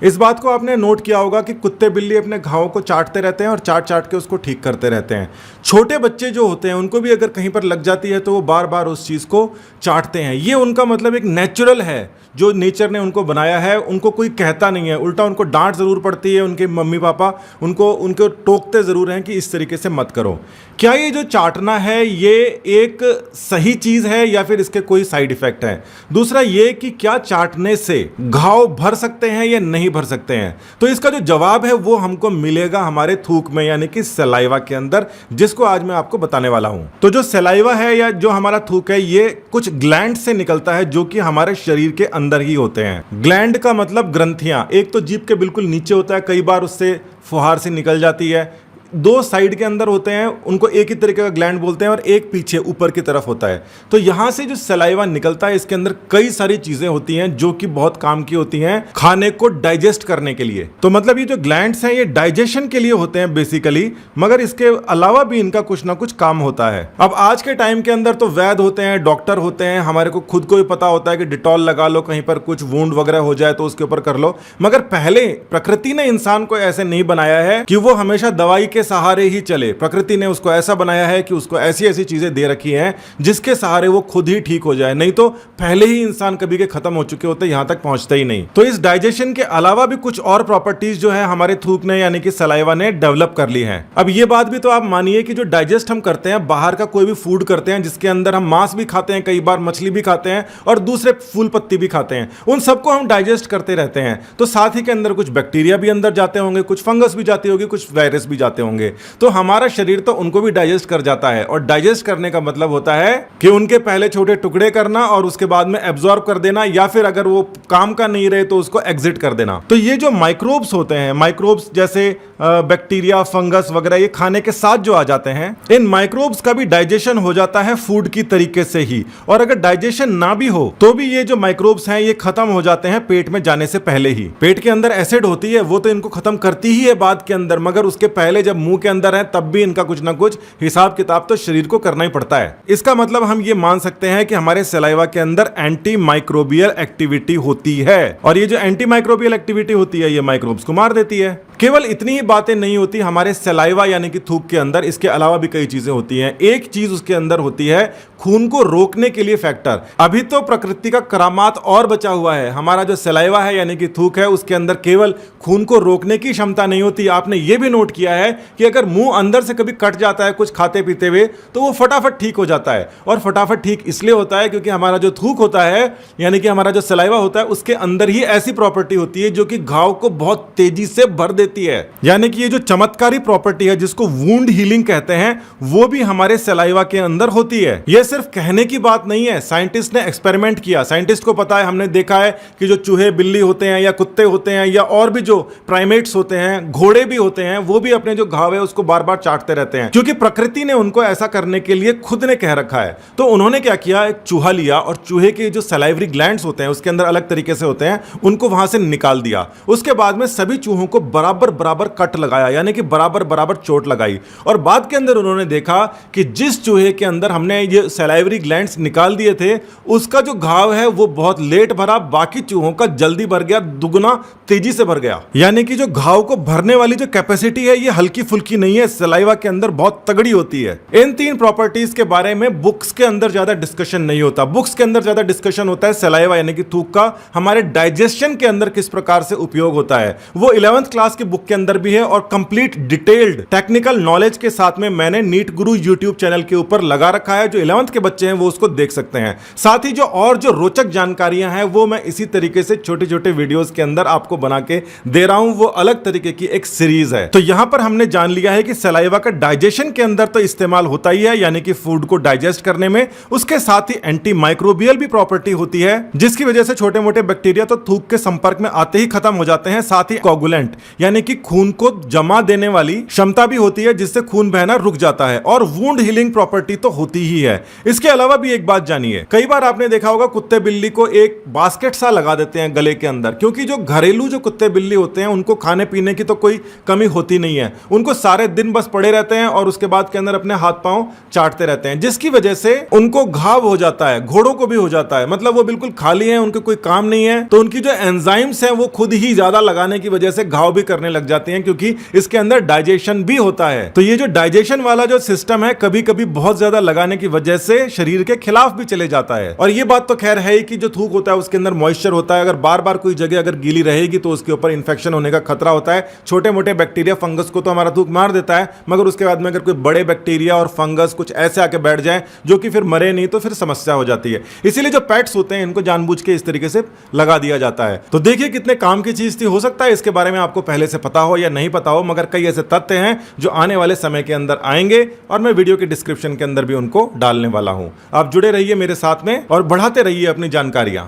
इस बात को आपने नोट किया होगा कि कुत्ते बिल्ली अपने घावों को चाटते रहते हैं और चाट चाट के उसको ठीक करते रहते हैं। छोटे बच्चे जो होते हैं उनको भी अगर कहीं पर लग जाती है तो वो बार बार उस चीज़ को चाटते हैं। ये उनका मतलब एक नेचुरल है जो नेचर ने उनको बनाया है। उनको कोई कहता नहीं है, उल्टा उनको डांट ज़रूर पड़ती है। उनके मम्मी पापा उनको टोकते ज़रूर हैं कि इस तरीके से मत करो। क्या ये जो चाटना है ये एक सही चीज़ है या फिर इसके कोई साइड इफ़ेक्ट है? दूसरा ये कि क्या चाटने से घाव भर सकते हैं या नहीं भर सकते हैं? तो इसका जो जवाब है वो हमको मिलेगा हमारे थूक में, यानी कि सलाइवा के अंदर, जिसको आज मैं आपको बताने वाला हूं। तो जो सलाइवा है या जो हमारा थूक है ये कुछ ग्लैंड से निकलता है जो कि हमारे शरीर के अंदर ही होते हैं। ग्लैंड का मतलब ग्रंथियां। एक तो जीभ के बिल्कुल नीचे होता है, कई बार उससे फुहार से निकल जाती है। दो साइड के अंदर होते हैं, उनको एक ही तरीके का ग्लैंड बोलते हैं, और एक पीछे ऊपर की तरफ होता है। तो यहां से जो सलाइवा निकलता है इसके अंदर कई सारी चीजें होती हैं जो कि बहुत काम की होती हैं खाने को डाइजेस्ट करने के लिए। तो मतलब ये जो ग्लैंड्स हैं ये डाइजेशन के लिए होते हैं बेसिकली, मगर इसके अलावा भी इनका कुछ ना कुछ काम होता है। अब आज के टाइम के अंदर तो वैद्य होते हैं, डॉक्टर होते हैं, हमारे को खुद को भी पता होता है कि डिटॉल लगा लो, कहीं पर कुछ वुंड वगैरह हो जाए तो उसके ऊपर कर लो। मगर पहले प्रकृति ने इंसान को ऐसे नहीं बनाया है कि वो हमेशा दवाई के सहारे ही चले। प्रकृति ने उसको ऐसा बनाया है कि उसको ऐसी ऐसी चीजें दे रखी हैं जिसके सहारे वो खुद ही ठीक हो जाए, नहीं तो पहले ही इंसान कभी के खत्म हो चुके होते, यहां तक पहुंचते ही नहीं। तो इस डाइजेशन के अलावा भी कुछ और प्रॉपर्टीज जो है हमारे थूक ने यानी कि सलाइवा ने डेवलप कर ली है। अब ये बात भी तो आप मानिए कि जो डाइजेस्ट हम करते हैं, बाहर का कोई भी फूड करते हैं जिसके अंदर हम मांस भी खाते हैं, कई बार मछली भी खाते हैं और दूसरे फूल पत्ती भी खाते हैं, उन सबको हम डाइजेस्ट करते रहते हैं। तो साथ ही के अंदर कुछ बैक्टीरिया भी अंदर जाते होंगे, कुछ फंगस भी जाती होगी, कुछ वायरस भी जाते होंगे। तो हमारा शरीर तो उनको भी डाइजेस्ट कर जाता है, और डाइजेस्ट करने का मतलब होता है कि उनके पहले छोटे टुकड़े करना और उसके बाद में एब्जॉर्ब कर देना, या फिर अगर वो काम का नहीं रहे तो उसको एग्जिट कर देना। तो ये जो माइक्रोब्स होते हैं, माइक्रोब्स जैसे बैक्टीरिया, फंगस वगैरह, ये खाने के साथ जो आ जाते हैं, इन माइक्रोब्स का भी डाइजेशन हो जाता है फूड की तरीके से ही। और अगर डाइजेशन ना भी हो तो भी ये जो माइक्रोब्स हैं ये खत्म हो जाते हैं पेट में जाने से पहले ही। पेट के अंदर एसिड होती है, वो तो इनको खत्म करती ही है बाद के अंदर, मगर उसके पहले जब मुंह के अंदर है तब भी इनका कुछ ना कुछ हिसाब किताब तो शरीर को करना ही पड़ता है। इसका मतलब हम ये मान सकते हैं कि हमारे सलाइवा के अंदर एंटी माइक्रोबियल एक्टिविटी होती है, और ये जो एंटी माइक्रोबियल एक्टिविटी होती है ये माइक्रोब्स को मार देती है। केवल इतनी ही बातें नहीं होती हमारे सलाइवा यानी कि थूक के अंदर, इसके अलावा भी कई चीजें होती हैं। एक चीज उसके अंदर होती है खून को रोकने के लिए फैक्टर। अभी तो प्रकृति का करामात और बचा हुआ है। हमारा जो सलाइवा है यानी कि थूक है उसके अंदर केवल खून को रोकने की क्षमता नहीं होती। आपने ये भी नोट किया है कि अगर मुंह अंदर से कभी कट जाता है कुछ खाते पीते हुए तो वो फटाफट ठीक हो जाता है। और फटाफट ठीक इसलिए होता है क्योंकि हमारा जो थूक होता है यानी कि हमारा जो सलाइवा होता है उसके अंदर ही ऐसी प्रॉपर्टी होती है जो कि घाव को बहुत तेजी से भर देती है। यानी कि ये जो चमत्कारी प्रॉपर्टी है जिसको वुंड हीलिंग कहते हैं वो भी हमारे सलाइवा के अंदर होती है। ये सिर्फ कहने की बात नहीं है, साइंटिस्ट ने एक्सपेरिमेंट किया। साइंटिस्ट को पता है, हमने देखा है कि जो चूहे बिल्ली होते हैं या कुत्ते होते हैं या और भी जो प्राइमेट्स होते हैं, घोड़े भी होते हैं, वो भी अपने जो घाव है उसको बार बार चाटते रहते हैं क्योंकि प्रकृति ने उनको ऐसा करने के लिए खुद ने कह रखा है। तो उन्होंने क्या किया, एक चूहा लिया और चूहे के जो सलाइवरी ग्लैंड्स होते हैं उसके अंदर अलग तरीके से होते हैं, उनको वहां से निकाल दिया। उसके बाद में सभी चूहों को बराबर बराबर कट लगाया यानी कि बराबर बराबर चोट लगाई, और बाद के अंदर उन्होंने देखा कि जिस चूहे के अंदर हमने ये सलाइवरी ग्लैंड्स निकाल दिए थे उसका जो घाव है वो बहुत लेट भरा, बाकी चूहों का जल्दी भर गया, दुगुना तेजी से भर गया। यानी कि जो घाव को भरने वाली जो कैपेसिटी है ये हल्की फुल्की नहीं है, सलाइवा के अंदर बहुत तगड़ी होती है। इन तीन प्रॉपर्टीज के बारे में बुक्स के अंदर ज्यादा डिस्कशन नहीं होता। बुक्स के अंदर ज्यादा डिस्कशन होता है सलाइवा यानी कि थूक का हमारे डाइजेशन के अंदर किस प्रकार से उपयोग होता है। वो 11th क्लास की बुक के अंदर भी है और कंप्लीट डिटेल्ड टेक्निकल नॉलेज के साथ में मैंने नीट गुरु यूट्यूब चैनल के ऊपर लगा रखा है। जो 11th के बच्चे हैं वो उसको देख सकते हैं। साथ ही जो रोचक जानकारियां हैं वो मैं इसी तरीके से छोटे छोटे वीडियोस के अंदर आपको बना के दे रहा हूं। वो अलग तरीके की एक सीरीज है। तो यहां पर हमने जान लिया है कि सलाइवा का डाइजेशन के अंदर तो इस्तेमाल होता ही है यानी कि फूड को डाइजेस्ट करने में, उसके साथ ही एंटी माइक्रोबियल भी प्रॉपर्टी होती है जिसकी वजह से छोटे मोटे बैक्टीरिया तो थूक के संपर्क में आते ही खत्म हो जाते हैं। साथ ही कोगुलेंट यानी यानी कि खून को जमा देने वाली क्षमता भी होती है, जिससे खून बहना रुक जाता है, और वुंड हीलिंग प्रॉपर्टी तो होती ही है। इसके अलावा भी एक बात जानिए, कई बार आपने देखा होगा कुत्ते बिल्ली को एक बास्केट सा लगा देते हैं गले के अंदर, क्योंकि जो घरेलू जो कुत्ते बिल्ली होते हैं उनको खाने पीने की तो कोई कमी होती नहीं है, उनको सारे दिन बस पड़े रहते हैं और उसके बाद के अंदर अपने हाथ पांव चाटते रहते हैं, जिसकी वजह से उनको घाव हो जाता है, घोड़ों को भी हो जाता है। मतलब वो बिल्कुल खाली हैं, उनको कोई काम नहीं है, तो उनकी जो एंजाइम्स हैं वो खुद ही ज्यादा लगाने की वजह से घाव भी करने लग जाते हैं, क्योंकि इसके अंदर डाइजेशन भी होता है। तो ये जो डाइजेशन वाला जो सिस्टम है कभी कभी बहुत ज्यादा लगाने की वजह से शरीर के खिलाफ भी चले जाता है। और ये बात तो खैर है ही कि जो थूक होता है उसके अंदर मॉइस्चर होता है, अगर बार बार कोई जगह अगर गीली रहेगी तो उसके ऊपर इंफेक्शन होने का खतरा होता है। छोटे मोटे बैक्टीरिया फंगस को तो हमारा थूक मार देता है, मगर उसके बाद में अगर कोई बड़े बैक्टीरिया और फंगस कुछ ऐसे आके बैठ जाए जो कि फिर मरे नहीं, तो फिर समस्या हो जाती है। इसीलिए जो पेट्स होते हैं इनको जानबूझ के इस तरीके से लगा दिया जाता है। तो देखिए कितने काम की चीज थी। हो सकता है इसके बारे में आपको पहले से पता हो या नहीं पता हो, मगर कई ऐसे तथ्य हैं जो आने वाले समय के अंदर आएंगे और मैं वीडियो के डिस्क्रिप्शन के अंदर भी उनको डालने वाला हूं। आप जुड़े रहिए मेरे साथ में और बढ़ाते रहिए अपनी जानकारियां।